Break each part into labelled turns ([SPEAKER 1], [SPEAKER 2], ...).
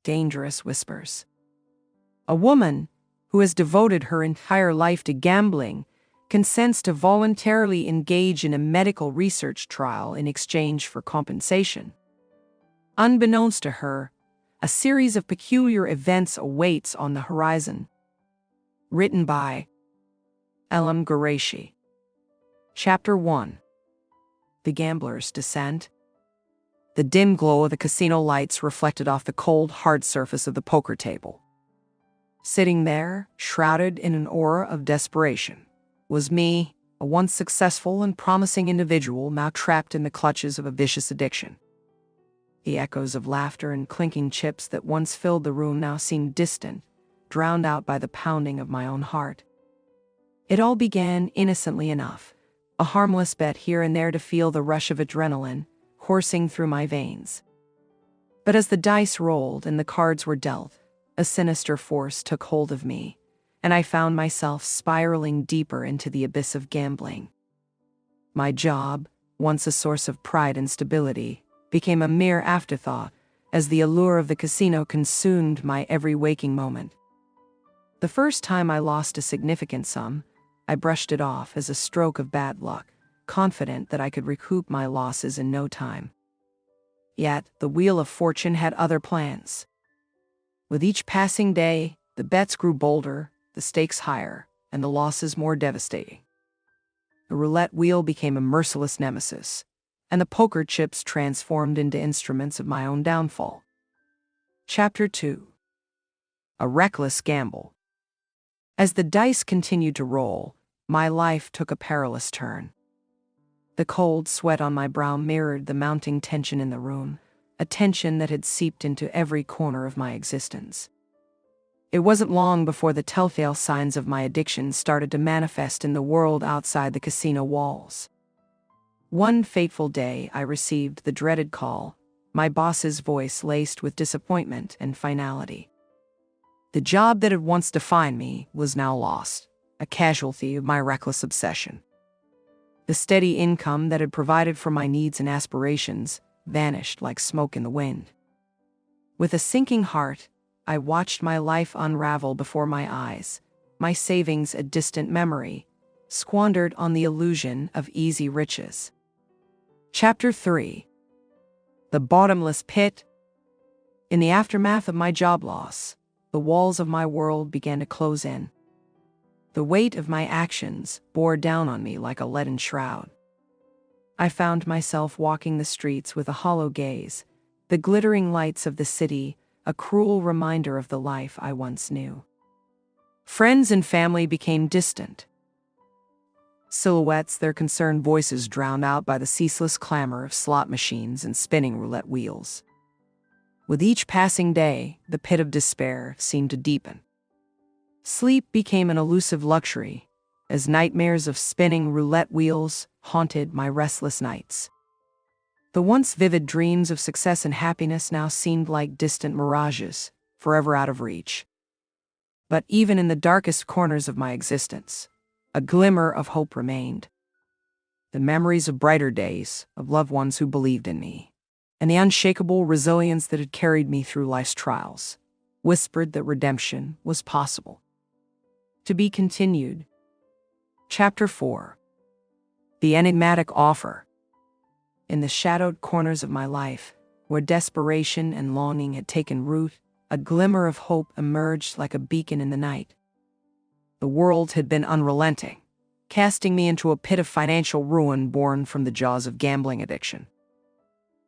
[SPEAKER 1] dangerous whispers. A woman who has devoted her entire life to gambling consents to voluntarily engage in a medical research trial in exchange for compensation. Unbeknownst to her, a series of peculiar events awaits on the horizon. Written by Elham Ghoreishi. Chapter 1. The Gambler's Descent. The dim glow of the casino lights reflected off the cold, hard surface of the poker table. Sitting there, shrouded in an aura of desperation, was me, a once successful and promising individual now trapped in the clutches of a vicious addiction. The echoes of laughter and clinking chips that once filled the room now seemed distant, drowned out by the pounding of my own heart. It all began innocently enough, a harmless bet here and there to feel the rush of adrenaline coursing through my veins. But as the dice rolled and the cards were dealt, a sinister force took hold of me, and I found myself spiraling deeper into the abyss of gambling. My job, once a source of pride and stability, became a mere afterthought as the allure of the casino consumed my every waking moment. The first time I lost a significant sum, I brushed it off as a stroke of bad luck, confident that I could recoup my losses in no time. Yet, the Wheel of Fortune had other plans. With each passing day, the bets grew bolder, the stakes higher, and the losses more devastating. The roulette wheel became a merciless nemesis, and the poker chips transformed into instruments of my own downfall. Chapter 2. A Reckless Gamble. As the dice continued to roll, my life took a perilous turn. The cold sweat on my brow mirrored the mounting tension in the room, a tension that had seeped into every corner of my existence. It wasn't long before the telltale signs of my addiction started to manifest in the world outside the casino walls. One fateful day, I received the dreaded call, my boss's voice laced with disappointment and finality. The job that had once defined me was now lost, a casualty of my reckless obsession. The steady income that had provided for my needs and aspirations vanished like smoke in the wind. With a sinking heart, I watched my life unravel before my eyes, my savings a distant memory, squandered on the illusion of easy riches. Chapter 3. The Bottomless Pit. In the aftermath of my job loss, the walls of my world began to close in. The weight of my actions bore down on me like a leaden shroud. I found myself walking the streets with a hollow gaze, the glittering lights of the city a cruel reminder of the life I once knew. Friends and family became distant. Silhouettes, their concerned voices drowned out by the ceaseless clamor of slot machines and spinning roulette wheels. With each passing day, the pit of despair seemed to deepen. Sleep became an elusive luxury, as nightmares of spinning roulette wheels haunted my restless nights. The once vivid dreams of success and happiness now seemed like distant mirages, forever out of reach. But even in the darkest corners of my existence, a glimmer of hope remained. The memories of brighter days, of loved ones who believed in me, and the unshakable resilience that had carried me through life's trials, whispered that redemption was possible. To be continued. Chapter 4. The Enigmatic Offer. In the shadowed corners of my life, where desperation and longing had taken root, a glimmer of hope emerged like a beacon in the night. The world had been unrelenting, casting me into a pit of financial ruin born from the jaws of gambling addiction.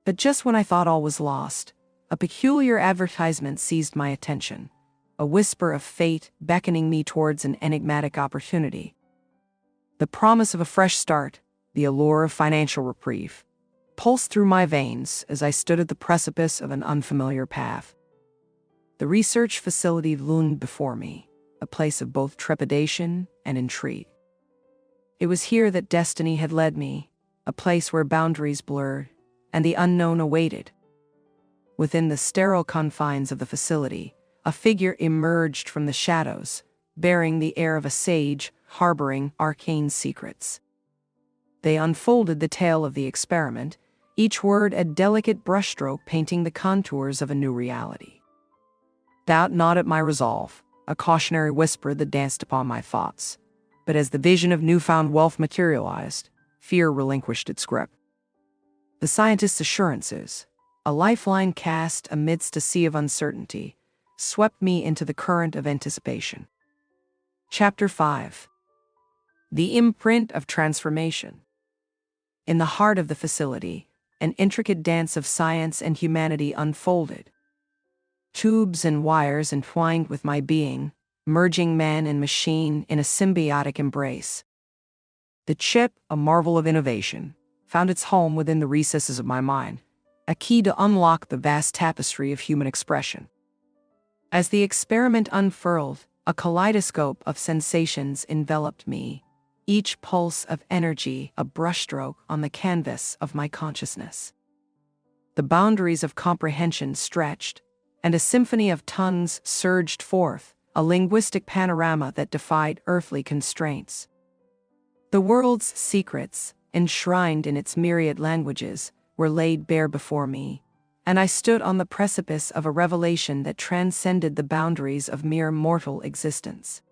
[SPEAKER 1] But just when I thought all was lost, a peculiar advertisement seized my attention, a whisper of fate beckoning me towards an enigmatic opportunity. The promise of a fresh start, the allure of financial reprieve, pulsed through my veins as I stood at the precipice of an unfamiliar path. The research facility loomed before me, a place of both trepidation and intrigue. It was here that destiny had led me, a place where boundaries blurred and the unknown awaited. Within the sterile confines of the facility, a figure emerged from the shadows, bearing the air of a sage harboring arcane secrets. They unfolded the tale of the experiment, each word a delicate brushstroke painting the contours of a new reality. Doubt not at my resolve, a cautionary whisper that danced upon my thoughts. But as the vision of newfound wealth materialized, fear relinquished its grip. The scientist's assurances, a lifeline cast amidst a sea of uncertainty, swept me into the current of anticipation. Chapter 5. The Imprint of Transformation. In the heart of the facility, an intricate dance of science and humanity unfolded. Tubes and wires entwined with my being, merging man and machine in a symbiotic embrace. The chip, a marvel of innovation, found its home within the recesses of my mind, a key to unlock the vast tapestry of human expression. As the experiment unfurled, a kaleidoscope of sensations enveloped me, each pulse of energy a brushstroke on the canvas of my consciousness. The boundaries of comprehension stretched, and a symphony of tongues surged forth, a linguistic panorama that defied earthly constraints. The world's secrets, enshrined in its myriad languages, were laid bare before me, and I stood on the precipice of a revelation that transcended the boundaries of mere mortal existence.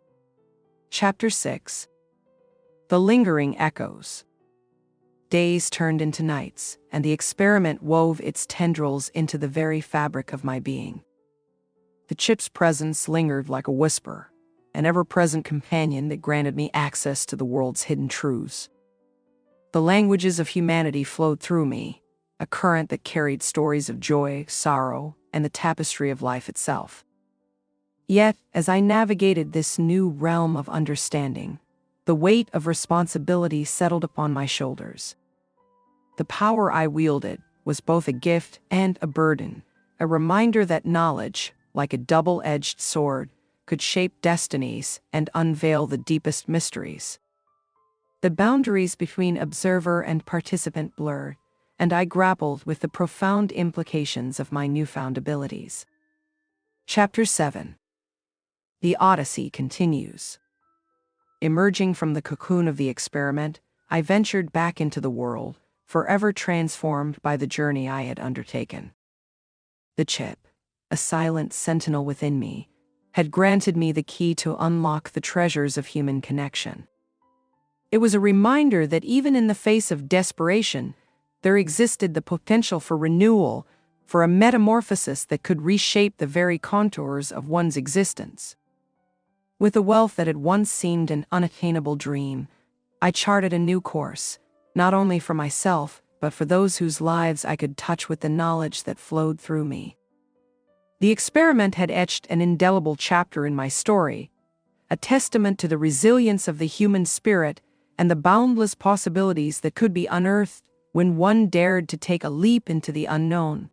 [SPEAKER 1] Chapter 6. The Lingering Echoes. Days turned into nights, and the experiment wove its tendrils into the very fabric of my being. The chip's presence lingered like a whisper, an ever-present companion that granted me access to the world's hidden truths. The languages of humanity flowed through me, a current that carried stories of joy, sorrow, and the tapestry of life itself. Yet, as I navigated this new realm of understanding, the weight of responsibility settled upon my shoulders. The power I wielded was both a gift and a burden, a reminder that knowledge, like a double-edged sword, could shape destinies and unveil the deepest mysteries. The boundaries between observer and participant blurred, and I grappled with the profound implications of my newfound abilities. Chapter 7. The Odyssey continues. Emerging from the cocoon of the experiment, I ventured back into the world, forever transformed by the journey I had undertaken. The chip, a silent sentinel within me, had granted me the key to unlock the treasures of human connection. It was a reminder that even in the face of desperation, there existed the potential for renewal, for a metamorphosis that could reshape the very contours of one's existence. With a wealth that had once seemed an unattainable dream, I charted a new course, not only for myself, but for those whose lives I could touch with the knowledge that flowed through me. The experiment had etched an indelible chapter in my story, a testament to the resilience of the human spirit and the boundless possibilities that could be unearthed when one dared to take a leap into the unknown.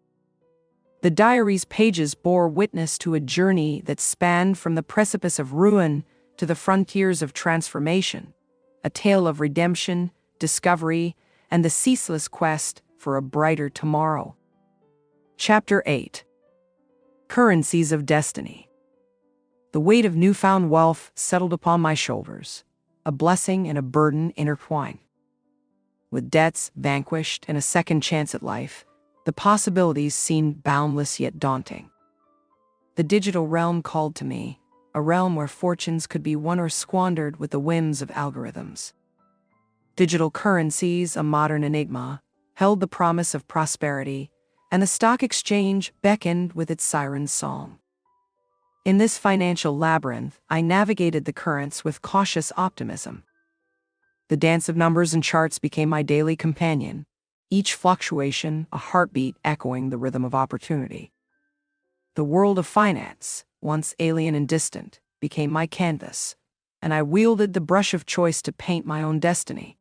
[SPEAKER 1] The diary's pages bore witness to a journey that spanned from the precipice of ruin to the frontiers of transformation, a tale of redemption, discovery, and the ceaseless quest for a brighter tomorrow. Chapter 8. Currencies of Destiny. The weight of newfound wealth settled upon my shoulders, a blessing and a burden intertwined. With debts vanquished and a second chance at life, the possibilities seemed boundless yet daunting. The digital realm called to me, a realm where fortunes could be won or squandered with the whims of algorithms. Digital currencies, a modern enigma, held the promise of prosperity, and the stock exchange beckoned with its siren song. In this financial labyrinth, I navigated the currents with cautious optimism. The dance of numbers and charts became my daily companion, each fluctuation a heartbeat echoing the rhythm of opportunity. The world of finance, once alien and distant, became my canvas, and I wielded the brush of choice to paint my own destiny.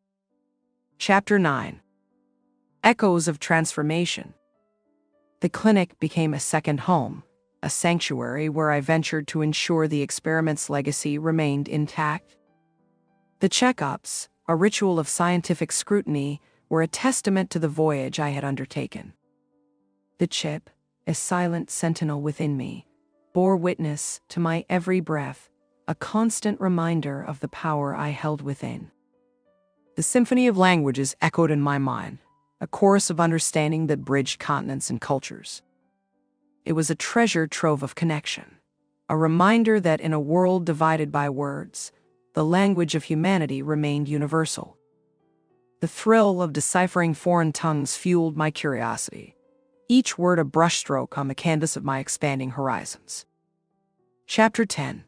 [SPEAKER 1] Chapter 9. Echoes of Transformation. The clinic became a second home, a sanctuary where I ventured to ensure the experiment's legacy remained intact. The checkups, a ritual of scientific scrutiny, were a testament to the voyage I had undertaken. The chip, a silent sentinel within me, bore witness to my every breath, a constant reminder of the power I held within. The symphony of languages echoed in my mind, a chorus of understanding that bridged continents and cultures. It was a treasure trove of connection, a reminder that in a world divided by words, the language of humanity remained universal. The thrill of deciphering foreign tongues fueled my curiosity, each word a brushstroke on the canvas of my expanding horizons. Chapter 10.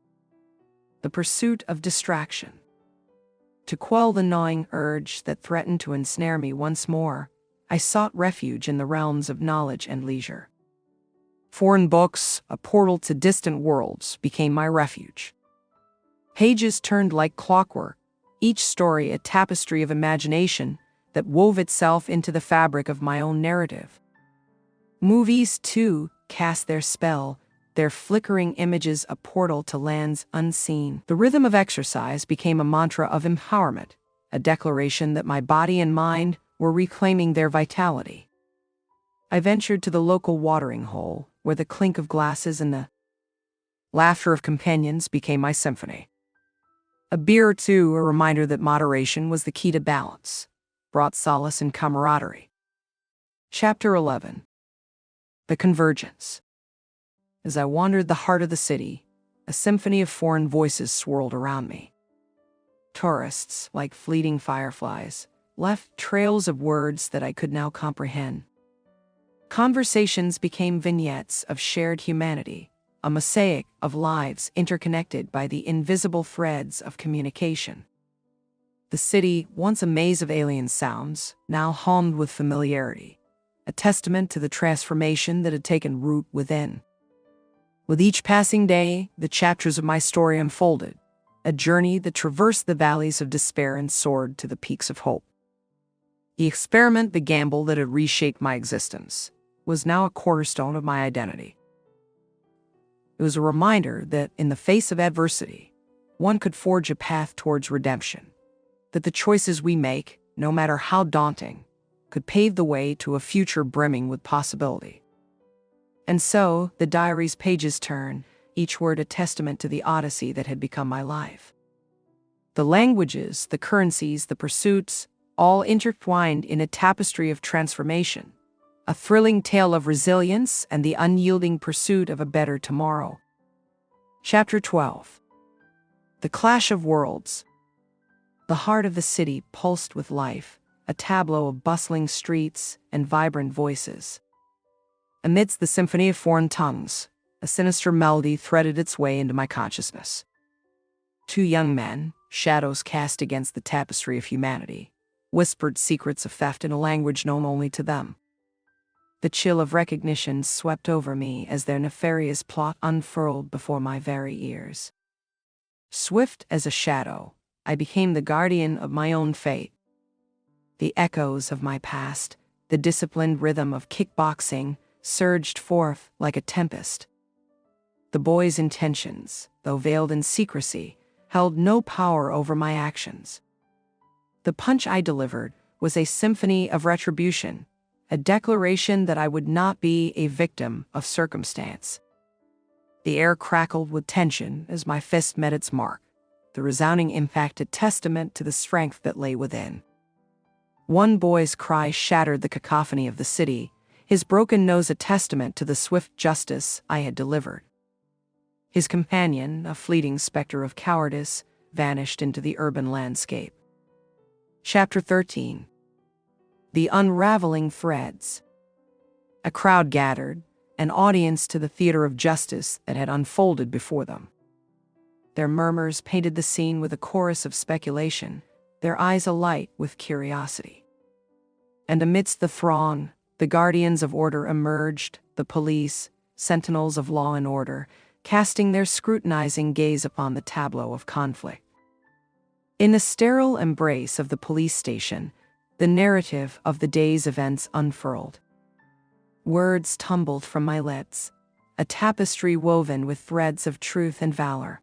[SPEAKER 1] The Pursuit of Distraction. To quell the gnawing urge that threatened to ensnare me once more, I sought refuge in the realms of knowledge and leisure. Foreign books, a portal to distant worlds, became my refuge. Pages turned like clockwork, each story a tapestry of imagination that wove itself into the fabric of my own narrative. Movies, too, cast their spell, their flickering images a portal to lands unseen. The rhythm of exercise became a mantra of empowerment, a declaration that my body and mind were reclaiming their vitality. I ventured to the local watering hole, where the clink of glasses and the laughter of companions became my symphony. A beer or two, a reminder that moderation was the key to balance, brought solace and camaraderie. Chapter 11. The Convergence. As I wandered the heart of the city, a symphony of foreign voices swirled around me. Tourists, like fleeting fireflies, left trails of words that I could now comprehend. Conversations became vignettes of shared humanity, a mosaic of lives interconnected by the invisible threads of communication. The city, once a maze of alien sounds, now hummed with familiarity, a testament to the transformation that had taken root within. With each passing day, the chapters of my story unfolded, a journey that traversed the valleys of despair and soared to the peaks of hope. The experiment, the gamble that had reshaped my existence, was now a cornerstone of my identity. It was a reminder that, in the face of adversity, one could forge a path towards redemption, that the choices we make, no matter how daunting, could pave the way to a future brimming with possibility. And so, the diary's pages turn, each word a testament to the odyssey that had become my life. The languages, the currencies, the pursuits, all intertwined in a tapestry of transformation, a thrilling tale of resilience and the unyielding pursuit of a better tomorrow. Chapter 12. The Clash of Worlds. The heart of the city pulsed with life, a tableau of bustling streets and vibrant voices. Amidst the symphony of foreign tongues, a sinister melody threaded its way into my consciousness. Two young men, shadows cast against the tapestry of humanity, whispered secrets of theft in a language known only to them. The chill of recognition swept over me as their nefarious plot unfurled before my very ears. Swift as a shadow, I became the guardian of my own fate. The echoes of my past, the disciplined rhythm of kickboxing, surged forth like a tempest. The boy's intentions, though veiled in secrecy, held no power over my actions. The punch I delivered was a symphony of retribution, a declaration that I would not be a victim of circumstance. The air crackled with tension as my fist met its mark, the resounding impact a testament to the strength that lay within. One boy's cry shattered the cacophony of the city, his broken nose a testament to the swift justice I had delivered. His companion, a fleeting specter of cowardice, vanished into the urban landscape. Chapter 13. The Unraveling Threads. A crowd gathered, an audience to the theater of justice that had unfolded before them. Their murmurs painted the scene with a chorus of speculation, their eyes alight with curiosity. And amidst the throng, the guardians of order emerged, the police, sentinels of law and order, casting their scrutinizing gaze upon the tableau of conflict. In the sterile embrace of the police station, the narrative of the day's events unfurled. Words tumbled from my lips, a tapestry woven with threads of truth and valor.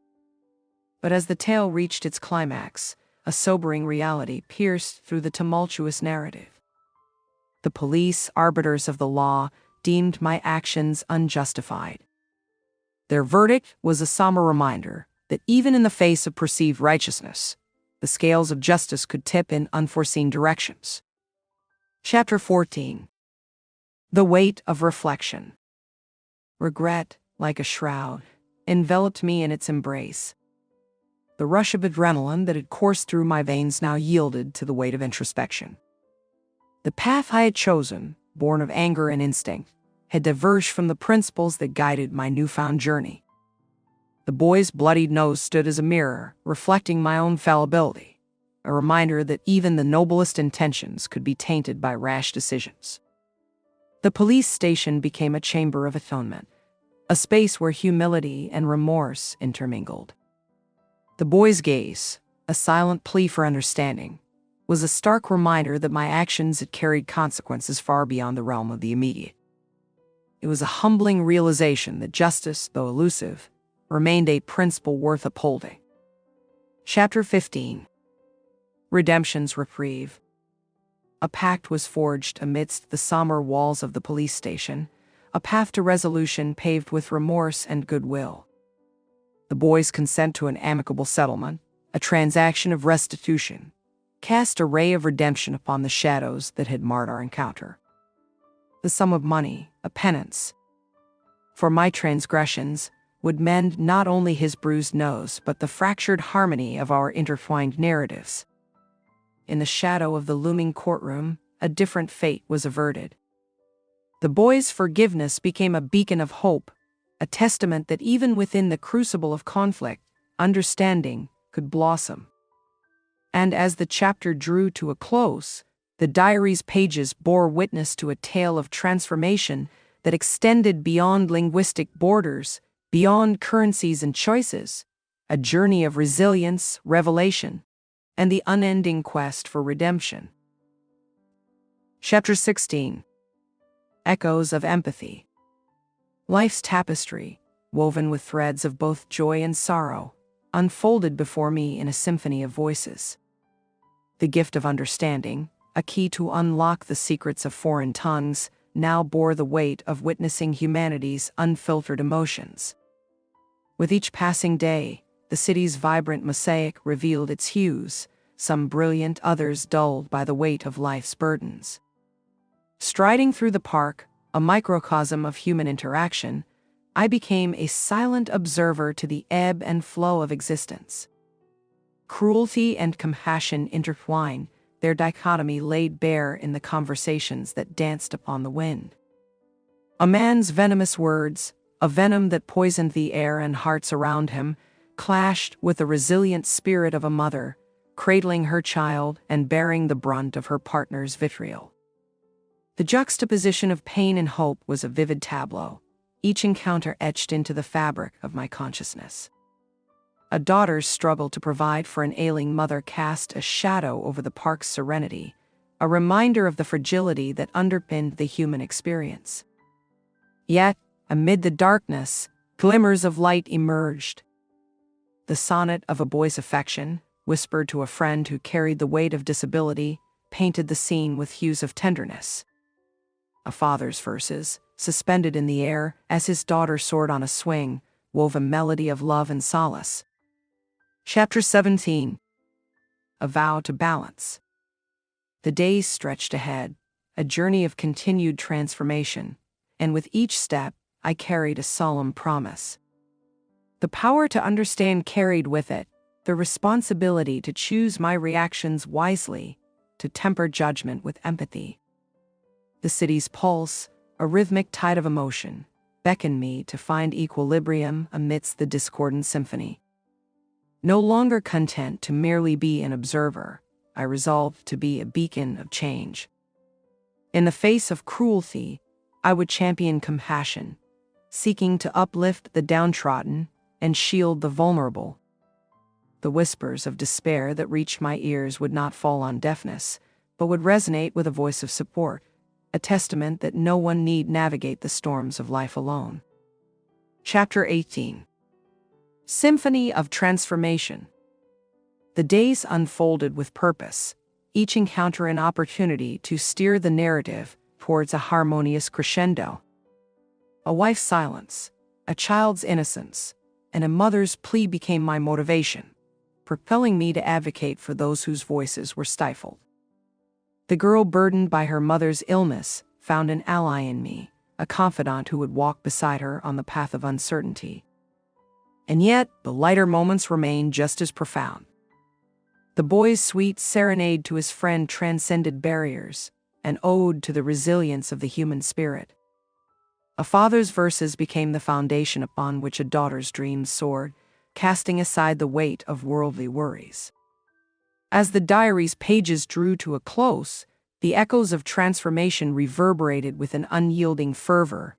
[SPEAKER 1] But as the tale reached its climax, a sobering reality pierced through the tumultuous narrative. The police, arbiters of the law, deemed my actions unjustified. Their verdict was a somber reminder that even in the face of perceived righteousness, the scales of justice could tip in unforeseen directions. Chapter 14. The Weight of Reflection. Regret, like a shroud, enveloped me in its embrace. The rush of adrenaline that had coursed through my veins now yielded to the weight of introspection. The path I had chosen, born of anger and instinct, had diverged from the principles that guided my newfound journey. The boy's bloodied nose stood as a mirror, reflecting my own fallibility, a reminder that even the noblest intentions could be tainted by rash decisions. The police station became a chamber of atonement, a space where humility and remorse intermingled. The boy's gaze, a silent plea for understanding, was a stark reminder that my actions had carried consequences far beyond the realm of the immediate. It was a humbling realization that justice, though elusive, remained a principle worth upholding. Chapter 15. Redemption's Reprieve. A pact was forged amidst the somber walls of the police station, a path to resolution paved with remorse and goodwill. The boy's consent to an amicable settlement, a transaction of restitution, cast a ray of redemption upon the shadows that had marred our encounter. The sum of money, a penance for my transgressions, would mend not only his bruised nose but the fractured harmony of our intertwined narratives. In the shadow of the looming courtroom, a different fate was averted. The boy's forgiveness became a beacon of hope, a testament that even within the crucible of conflict, understanding could blossom. And as the chapter drew to a close, the diary's pages bore witness to a tale of transformation that extended beyond linguistic borders, beyond currencies and choices, a journey of resilience, revelation, and the unending quest for redemption. Chapter 16. Echoes of Empathy. Life's tapestry, woven with threads of both joy and sorrow, unfolded before me in a symphony of voices. The gift of understanding, a key to unlock the secrets of foreign tongues, now bore the weight of witnessing humanity's unfiltered emotions. With each passing day, the city's vibrant mosaic revealed its hues, some brilliant, others dulled by the weight of life's burdens. Striding through the park, a microcosm of human interaction, I became a silent observer to the ebb and flow of existence. Cruelty and compassion intertwine, their dichotomy laid bare in the conversations that danced upon the wind. A man's venomous words, a venom that poisoned the air and hearts around him, clashed with the resilient spirit of a mother, cradling her child and bearing the brunt of her partner's vitriol. The juxtaposition of pain and hope was a vivid tableau, each encounter etched into the fabric of my consciousness. A daughter's struggle to provide for an ailing mother cast a shadow over the park's serenity, a reminder of the fragility that underpinned the human experience. Yet, amid the darkness, glimmers of light emerged. The sonnet of a boy's affection, whispered to a friend who carried the weight of disability, painted the scene with hues of tenderness. A father's verses, suspended in the air as his daughter soared on a swing, wove a melody of love and solace. Chapter 17. A Vow to Balance. The days stretched ahead, a journey of continued transformation, and with each step, I carried a solemn promise. The power to understand carried with it the responsibility to choose my reactions wisely, to temper judgment with empathy. The city's pulse, a rhythmic tide of emotion, beckoned me to find equilibrium amidst the discordant symphony. No longer content to merely be an observer, I resolved to be a beacon of change. In the face of cruelty, I would champion compassion, seeking to uplift the downtrodden and shield the vulnerable. The whispers of despair that reached my ears would not fall on deafness, but would resonate with a voice of support, a testament that no one need navigate the storms of life alone. Chapter 18. Symphony of Transformation. The days unfolded with purpose, each encounter an opportunity to steer the narrative towards a harmonious crescendo. A wife's silence, a child's innocence, and a mother's plea became my motivation, propelling me to advocate for those whose voices were stifled. The girl burdened by her mother's illness found an ally in me, a confidant who would walk beside her on the path of uncertainty. And yet, the lighter moments remained just as profound. The boy's sweet serenade to his friend transcended barriers, an ode to the resilience of the human spirit. A father's verses became the foundation upon which a daughter's dreams soared, casting aside the weight of worldly worries. As the diary's pages drew to a close, the echoes of transformation reverberated with an unyielding fervor.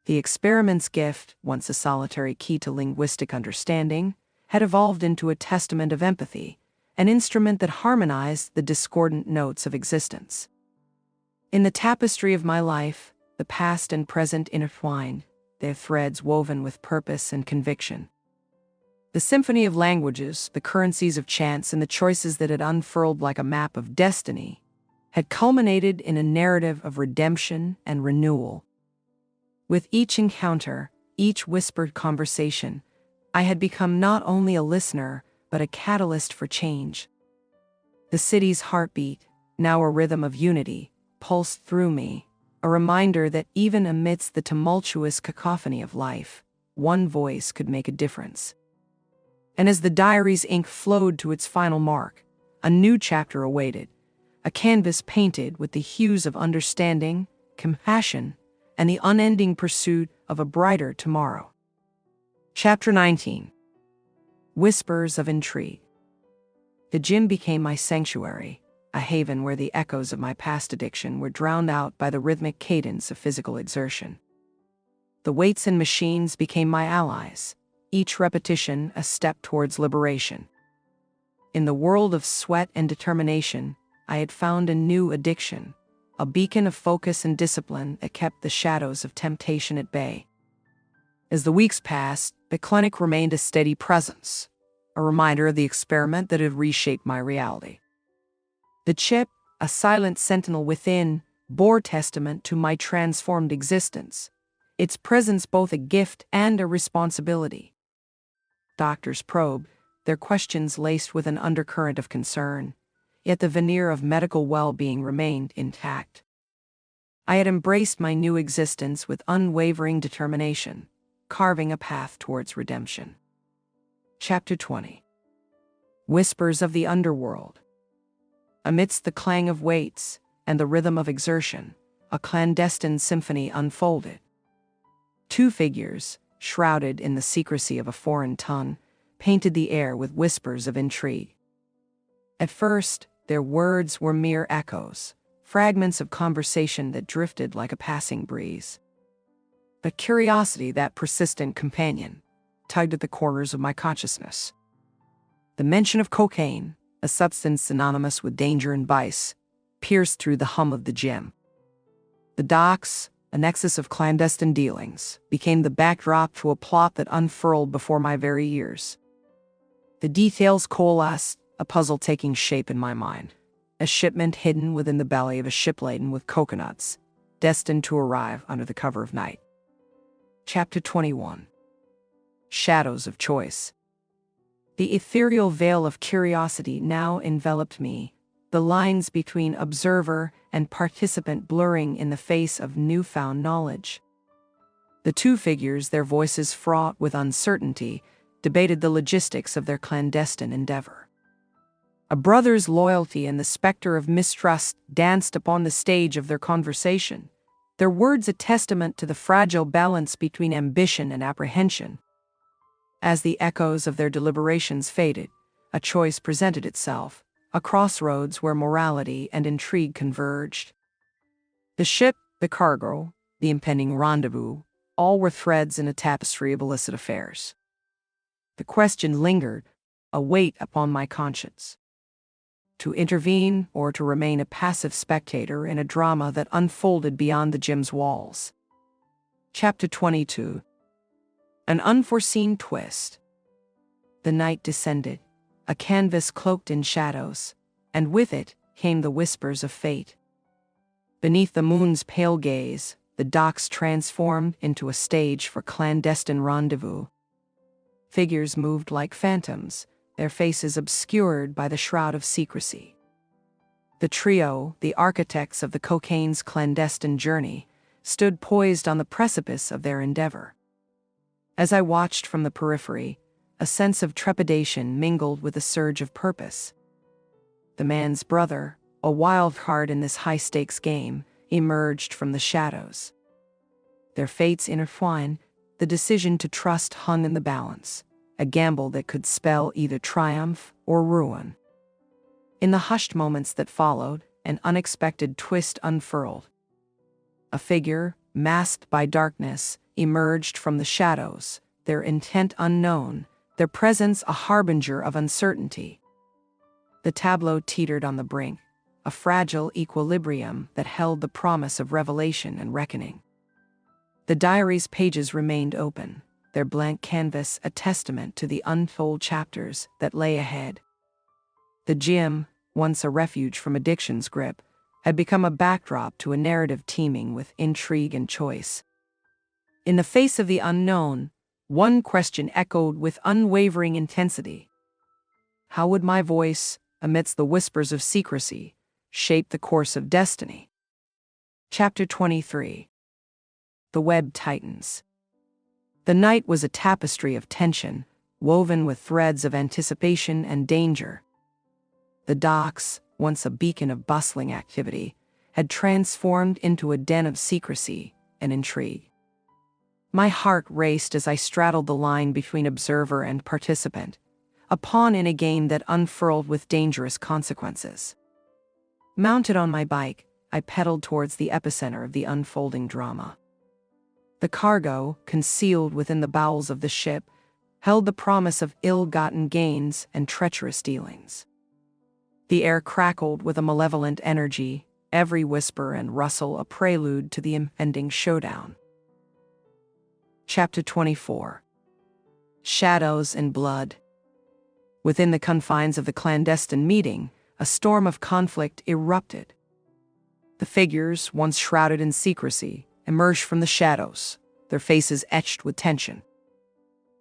[SPEAKER 1] The experiment's gift, once a solitary key to linguistic understanding, had evolved into a testament of empathy, an instrument that harmonized the discordant notes of existence. In the tapestry of my life, the past and present intertwined, their threads woven with purpose and conviction. The symphony of languages, the currencies of chance, and the choices that had unfurled like a map of destiny, had culminated in a narrative of redemption and renewal. With each encounter, each whispered conversation, I had become not only a listener, but a catalyst for change. The city's heartbeat, now a rhythm of unity, pulsed through me, a reminder that even amidst the tumultuous cacophony of life, one voice could make a difference. And as the diary's ink flowed to its final mark, a new chapter awaited, a canvas painted with the hues of understanding, compassion, and the unending pursuit of a brighter tomorrow. Chapter 19. Whispers of Intrigue. The gym became my sanctuary, a haven where the echoes of my past addiction were drowned out by the rhythmic cadence of physical exertion. The weights and machines became my allies, each repetition a step towards liberation. In the world of sweat and determination, I had found a new addiction, a beacon of focus and discipline that kept the shadows of temptation at bay. As the weeks passed, the clinic remained a steady presence, a reminder of the experiment that had reshaped my reality. The chip, a silent sentinel within, bore testament to my transformed existence, its presence both a gift and a responsibility. Doctors probed, their questions laced with an undercurrent of concern, yet the veneer of medical well-being remained intact. I had embraced my new existence with unwavering determination, carving a path towards redemption. Chapter 20. Whispers of the Underworld. Amidst the clang of weights and the rhythm of exertion, a clandestine symphony unfolded. Two figures, shrouded in the secrecy of a foreign tongue, painted the air with whispers of intrigue. At first, their words were mere echoes, fragments of conversation that drifted like a passing breeze. But curiosity, that persistent companion, tugged at the corners of my consciousness. The mention of cocaine, a substance synonymous with danger and vice, pierced through the hum of the gym. The docks, a nexus of clandestine dealings, became the backdrop to a plot that unfurled before my very ears. The details coalesced, a puzzle taking shape in my mind. A shipment hidden within the belly of a ship laden with coconuts, destined to arrive under the cover of night. Chapter 21. Shadows of Choice. The ethereal veil of curiosity now enveloped me, the lines between observer and participant blurring in the face of newfound knowledge. The two figures, their voices fraught with uncertainty, debated the logistics of their clandestine endeavor. A brother's loyalty and the specter of mistrust danced upon the stage of their conversation, their words a testament to the fragile balance between ambition and apprehension. As the echoes of their deliberations faded, a choice presented itself, a crossroads where morality and intrigue converged. The ship, the cargo, the impending rendezvous, all were threads in a tapestry of illicit affairs. The question lingered, a weight upon my conscience. To intervene or to remain a passive spectator in a drama that unfolded beyond the gym's walls. Chapter 22. An unforeseen twist. The night descended, a canvas cloaked in shadows, and with it came the whispers of fate. Beneath the moon's pale gaze, the docks transformed into a stage for clandestine rendezvous. Figures moved like phantoms, their faces obscured by the shroud of secrecy. The trio, the architects of the cocaine's clandestine journey, stood poised on the precipice of their endeavor. As I watched from the periphery, a sense of trepidation mingled with a surge of purpose. The man's brother, a wild card in this high-stakes game, emerged from the shadows. Their fates intertwined, the decision to trust hung in the balance, a gamble that could spell either triumph or ruin. In the hushed moments that followed, an unexpected twist unfurled. A figure, masked by darkness, emerged from the shadows, their intent unknown, their presence a harbinger of uncertainty. The tableau teetered on the brink, a fragile equilibrium that held the promise of revelation and reckoning. The diary's pages remained open, their blank canvas a testament to the untold chapters that lay ahead. The gym, once a refuge from addiction's grip, had become a backdrop to a narrative teeming with intrigue and choice. In the face of the unknown, one question echoed with unwavering intensity. How would my voice, amidst the whispers of secrecy, shape the course of destiny? Chapter 23. The web tightens. The night was a tapestry of tension, woven with threads of anticipation and danger. The docks, once a beacon of bustling activity, had transformed into a den of secrecy and intrigue. My heart raced as I straddled the line between observer and participant, a pawn in a game that unfurled with dangerous consequences. Mounted on my bike, I pedaled towards the epicenter of the unfolding drama. The cargo, concealed within the bowels of the ship, held the promise of ill-gotten gains and treacherous dealings. The air crackled with a malevolent energy, every whisper and rustle a prelude to the impending showdown. Chapter 24. Shadows and Blood. Within the confines of the clandestine meeting, a storm of conflict erupted. The figures, once shrouded in secrecy, emerged from the shadows, their faces etched with tension.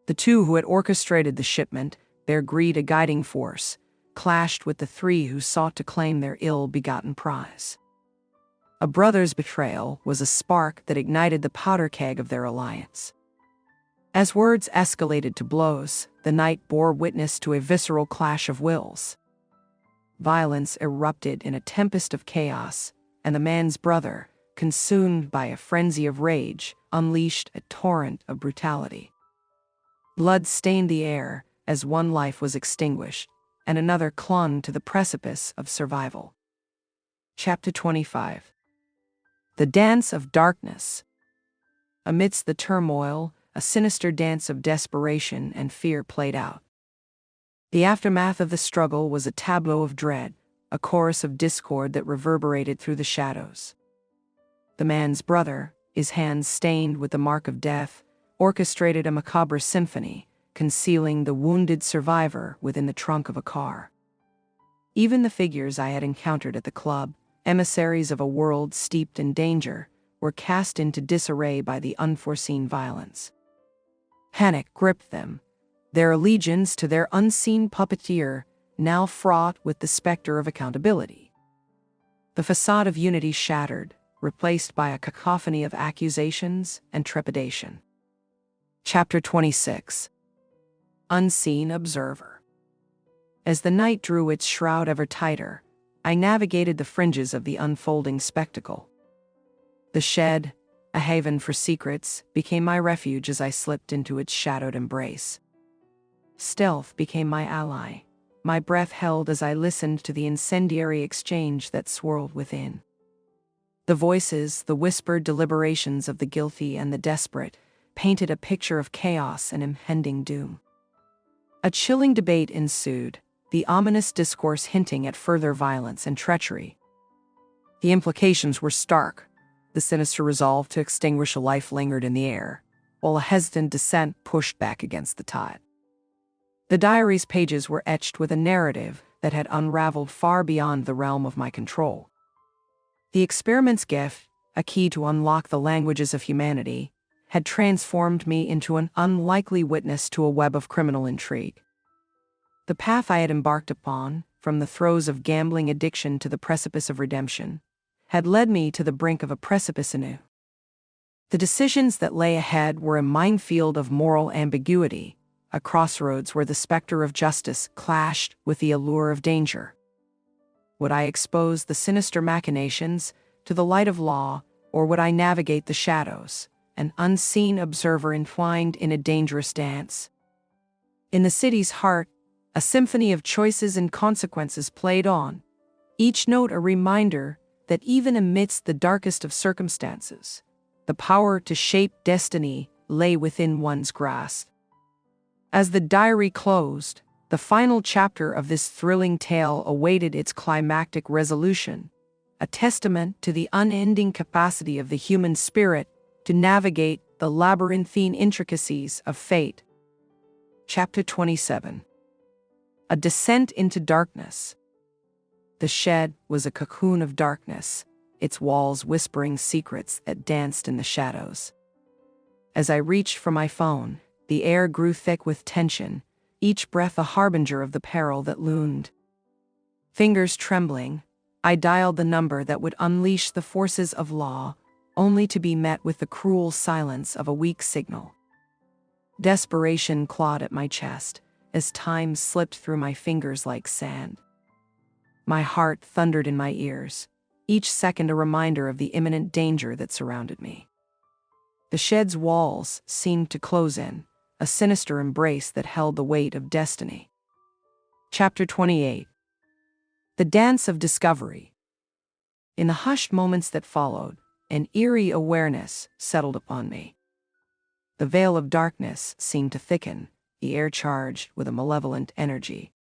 [SPEAKER 1] The two who had orchestrated the shipment, their greed a guiding force, clashed with the three who sought to claim their ill-begotten prize. A brother's betrayal was a spark that ignited the powder keg of their alliance. As words escalated to blows, the night bore witness to a visceral clash of wills. Violence erupted in a tempest of chaos, and the man's brother, consumed by a frenzy of rage, unleashed a torrent of brutality. Blood stained the air as one life was extinguished, and another clung to the precipice of survival. Chapter 25. The Dance of Darkness. Amidst the turmoil, a sinister dance of desperation and fear played out. The aftermath of the struggle was a tableau of dread, a chorus of discord that reverberated through the shadows. The man's brother, his hands stained with the mark of death, orchestrated a macabre symphony, concealing the wounded survivor within the trunk of a car. Even the figures I had encountered at the club, emissaries of a world steeped in danger, were cast into disarray by the unforeseen violence. Panic gripped them, their allegiance to their unseen puppeteer now fraught with the specter of accountability. The facade of unity shattered, replaced by a cacophony of accusations and trepidation. Chapter 26. Unseen Observer. As the night drew its shroud ever tighter, I navigated the fringes of the unfolding spectacle. The shed, a haven for secrets, became my refuge as I slipped into its shadowed embrace. Stealth became my ally, my breath held as I listened to the incendiary exchange that swirled within. The voices, the whispered deliberations of the guilty and the desperate, painted a picture of chaos and impending doom. A chilling debate ensued, the ominous discourse hinting at further violence and treachery. The implications were stark. The sinister resolve to extinguish a life lingered in the air, while a hesitant dissent pushed back against the tide. The diary's pages were etched with a narrative that had unraveled far beyond the realm of my control. The experiment's gift, a key to unlock the languages of humanity, had transformed me into an unlikely witness to a web of criminal intrigue. The path I had embarked upon, from the throes of gambling addiction to the precipice of redemption, had led me to the brink of a precipice anew. The decisions that lay ahead were a minefield of moral ambiguity, a crossroads where the specter of justice clashed with the allure of danger. Would I expose the sinister machinations to the light of law, or would I navigate the shadows, an unseen observer entwined in a dangerous dance? In the city's heart, a symphony of choices and consequences played on, each note a reminder that even amidst the darkest of circumstances, the power to shape destiny lay within one's grasp. As the diary closed, the final chapter of this thrilling tale awaited its climactic resolution, a testament to the unending capacity of the human spirit to navigate the labyrinthine intricacies of fate. Chapter 27. A Descent into Darkness. The shed was a cocoon of darkness, its walls whispering secrets that danced in the shadows. As I reached for my phone, the air grew thick with tension, each breath a harbinger of the peril that loomed. Fingers trembling, I dialed the number that would unleash the forces of law, only to be met with the cruel silence of a weak signal. Desperation clawed at my chest as time slipped through my fingers like sand. My heart thundered in my ears, each second a reminder of the imminent danger that surrounded me. The shed's walls seemed to close in, a sinister embrace that held the weight of destiny. Chapter 28. The Dance of Discovery. In the hushed moments that followed, an eerie awareness settled upon me. The veil of darkness seemed to thicken, the air charged with a malevolent energy.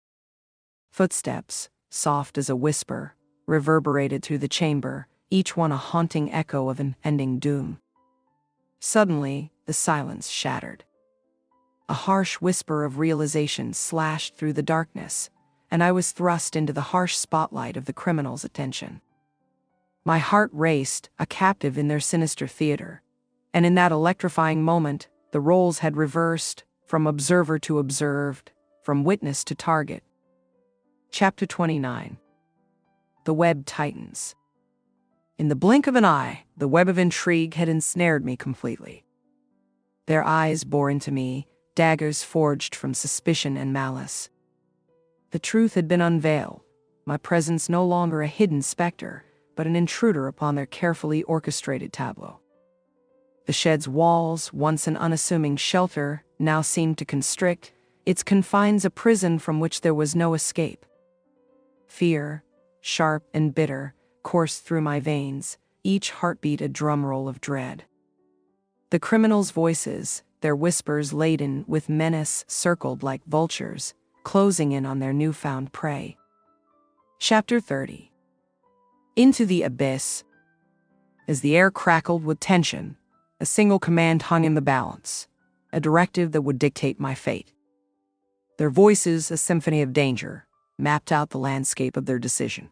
[SPEAKER 1] Footsteps, soft as a whisper, reverberated through the chamber, each one a haunting echo of impending doom. Suddenly, the silence shattered. A harsh whisper of realization slashed through the darkness, and I was thrust into the harsh spotlight of the criminal's attention. My heart raced, a captive in their sinister theater, and in that electrifying moment, the roles had reversed, from observer to observed, from witness to target. Chapter 29. The Web Tightens. In the blink of an eye, the web of intrigue had ensnared me completely. Their eyes bore into me, daggers forged from suspicion and malice. The truth had been unveiled, my presence no longer a hidden specter, but an intruder upon their carefully orchestrated tableau. The shed's walls, once an unassuming shelter, now seemed to constrict, its confines a prison from which there was no escape. Fear, sharp and bitter, coursed through my veins, each heartbeat a drumroll of dread. The criminals' voices, their whispers laden with menace, circled like vultures, closing in on their newfound prey. Chapter 30. Into the Abyss. As the air crackled with tension, a single command hung in the balance, a directive that would dictate my fate. Their voices, a symphony of danger, mapped out the landscape of their decision.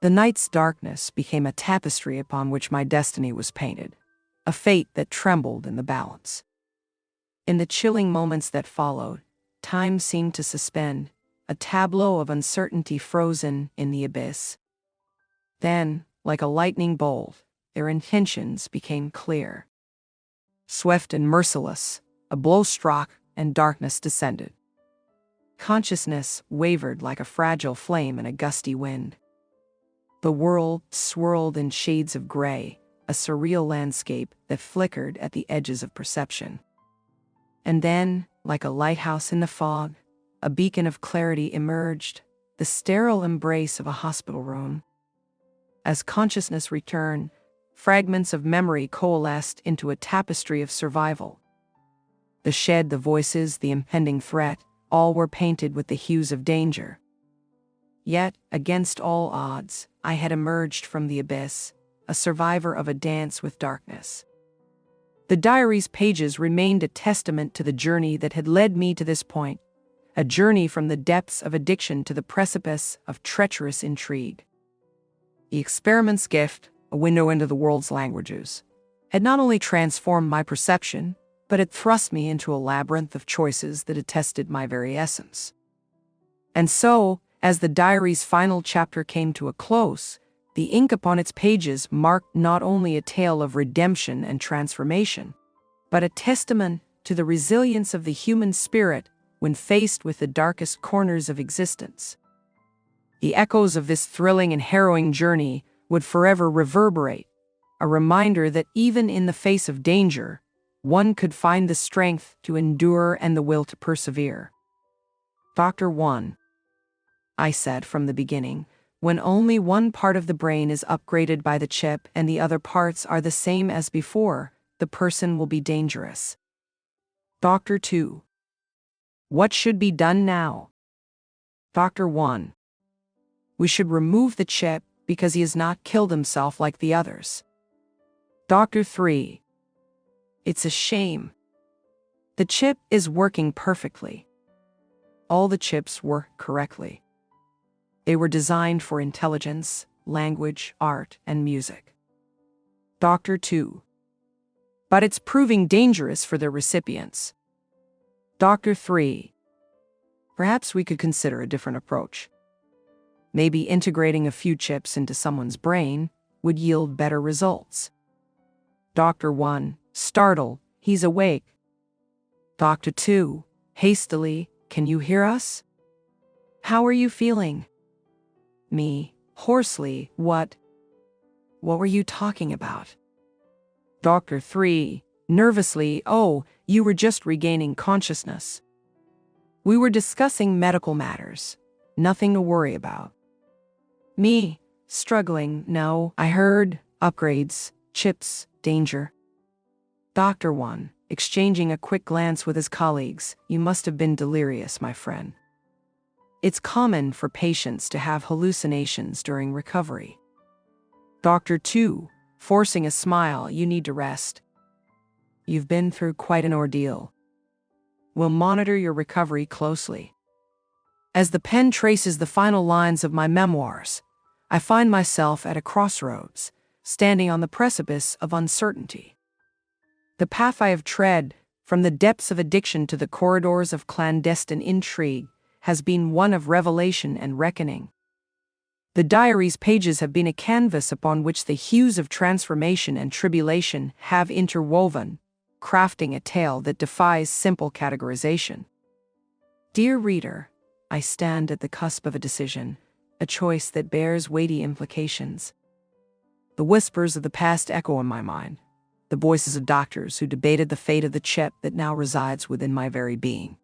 [SPEAKER 1] The night's darkness became a tapestry upon which my destiny was painted, a fate that trembled in the balance. In the chilling moments that followed, time seemed to suspend, a tableau of uncertainty frozen in the abyss. Then, like a lightning bolt, their intentions became clear. Swift and merciless, a blow struck and darkness descended. Consciousness wavered like a fragile flame in a gusty wind. The world swirled in shades of gray, a surreal landscape that flickered at the edges of perception. And then, like a lighthouse in the fog, a beacon of clarity emerged, the sterile embrace of a hospital room. As consciousness returned, fragments of memory coalesced into a tapestry of survival. The shed, the voices, the impending threat, all were painted with the hues of danger. Yet, against all odds, I had emerged from the abyss, a survivor of a dance with darkness. The diary's pages remained a testament to the journey that had led me to this point, a journey from the depths of addiction to the precipice of treacherous intrigue. The experiment's gift, a window into the world's languages, had not only transformed my perception, but it thrust me into a labyrinth of choices that attested my very essence. And so, as the diary's final chapter came to a close, The ink upon its pages marked not only a tale of redemption and transformation, but a testament to the resilience of the human spirit when faced with the darkest corners of existence. The echoes of this thrilling and harrowing journey would forever reverberate, a reminder that even in the face of danger, one could find the strength to endure and the will to persevere. Dr. 1. I said from the beginning, when only one part of the brain is upgraded by the chip and the other parts are the same as before, the person will be dangerous. Dr. 2. What should be done now? Dr. 1. We should remove the chip because he has not killed himself like the others. Dr. 3. It's a shame. The chip is working perfectly. All the chips work correctly. They were designed for intelligence, language, art, and music. Dr. 2. But it's proving dangerous for their recipients. Dr. 3. Perhaps we could consider a different approach. Maybe integrating a few chips into someone's brain would yield better results. Dr. 1. Startled, he's awake. Dr. 2. Hastily, can you hear us? How are you feeling? Me, hoarsely, what were you talking about? Dr. 3. Nervously, oh, you were just regaining consciousness. We were discussing medical matters, nothing to worry about. Me, struggling, no, I heard, upgrades, chips, danger. Dr. 1, exchanging a quick glance with his colleagues, you must have been delirious, my friend. It's common for patients to have hallucinations during recovery. Dr. 2, forcing a smile, you need to rest. You've been through quite an ordeal. We'll monitor your recovery closely. As the pen traces the final lines of my memoirs, I find myself at a crossroads, standing on the precipice of uncertainty. The path I have tread, from the depths of addiction to the corridors of clandestine intrigue, has been one of revelation and reckoning. The diary's pages have been a canvas upon which the hues of transformation and tribulation have interwoven, crafting a tale that defies simple categorization. Dear reader, I stand at the cusp of a decision, a choice that bears weighty implications. The whispers of the past echo in my mind, the voices of doctors who debated the fate of the chip that now resides within my very being.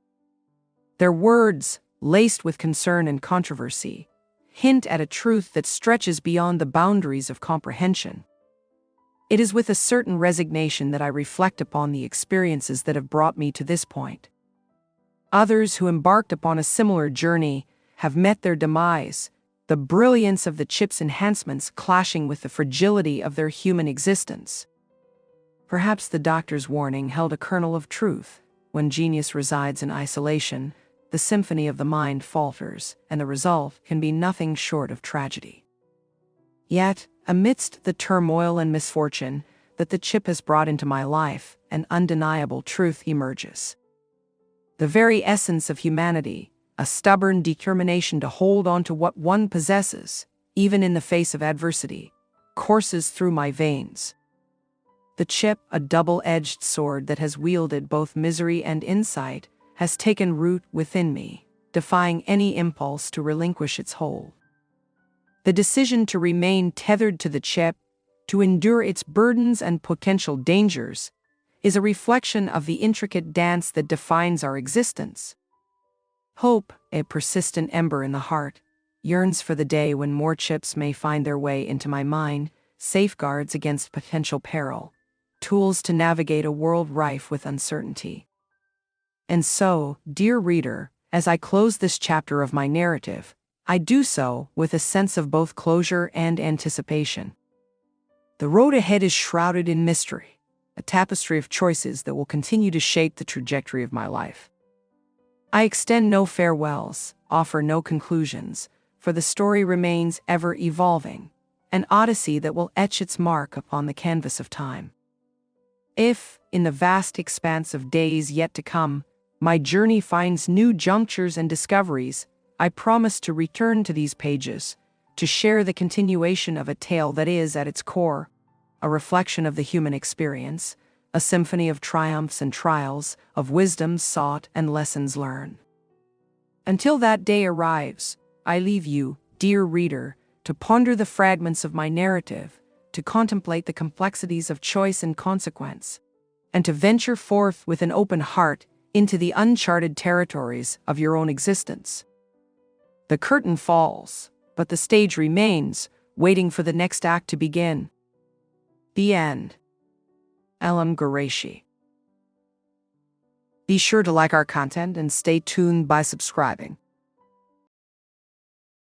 [SPEAKER 1] Their words, laced with concern and controversy, hint at a truth that stretches beyond the boundaries of comprehension. It is with a certain resignation that I reflect upon the experiences that have brought me to this point. Others who embarked upon a similar journey have met their demise, the brilliance of the chip's enhancements clashing with the fragility of their human existence. Perhaps the doctor's warning held a kernel of truth. When genius resides in isolation, the symphony of the mind falters, and the result can be nothing short of tragedy. Yet, amidst the turmoil and misfortune that the chip has brought into my life, an undeniable truth emerges. The very essence of humanity, a stubborn determination to hold on to what one possesses, even in the face of adversity, courses through my veins. The chip, a double-edged sword that has wielded both misery and insight, has taken root within me, defying any impulse to relinquish its hold. The decision to remain tethered to the chip, to endure its burdens and potential dangers, is a reflection of the intricate dance that defines our existence. Hope, a persistent ember in the heart, yearns for the day when more chips may find their way into my mind, safeguards against potential peril, tools to navigate a world rife with uncertainty. And so, dear reader, as I close this chapter of my narrative, I do so with a sense of both closure and anticipation. The road ahead is shrouded in mystery, a tapestry of choices that will continue to shape the trajectory of my life. I extend no farewells, offer no conclusions, for the story remains ever evolving, an odyssey that will etch its mark upon the canvas of time. If, in the vast expanse of days yet to come, my journey finds new junctures and discoveries, I promise to return to these pages, to share the continuation of a tale that is, at its core, a reflection of the human experience, a symphony of triumphs and trials, of wisdoms sought and lessons learned. Until that day arrives, I leave you, dear reader, to ponder the fragments of my narrative, to contemplate the complexities of choice and consequence, and to venture forth with an open heart into the uncharted territories of your own existence. The curtain falls, but the stage remains, waiting for the next act to begin. The end. Elham Ghoreishi. Be sure to like our content and stay tuned by subscribing.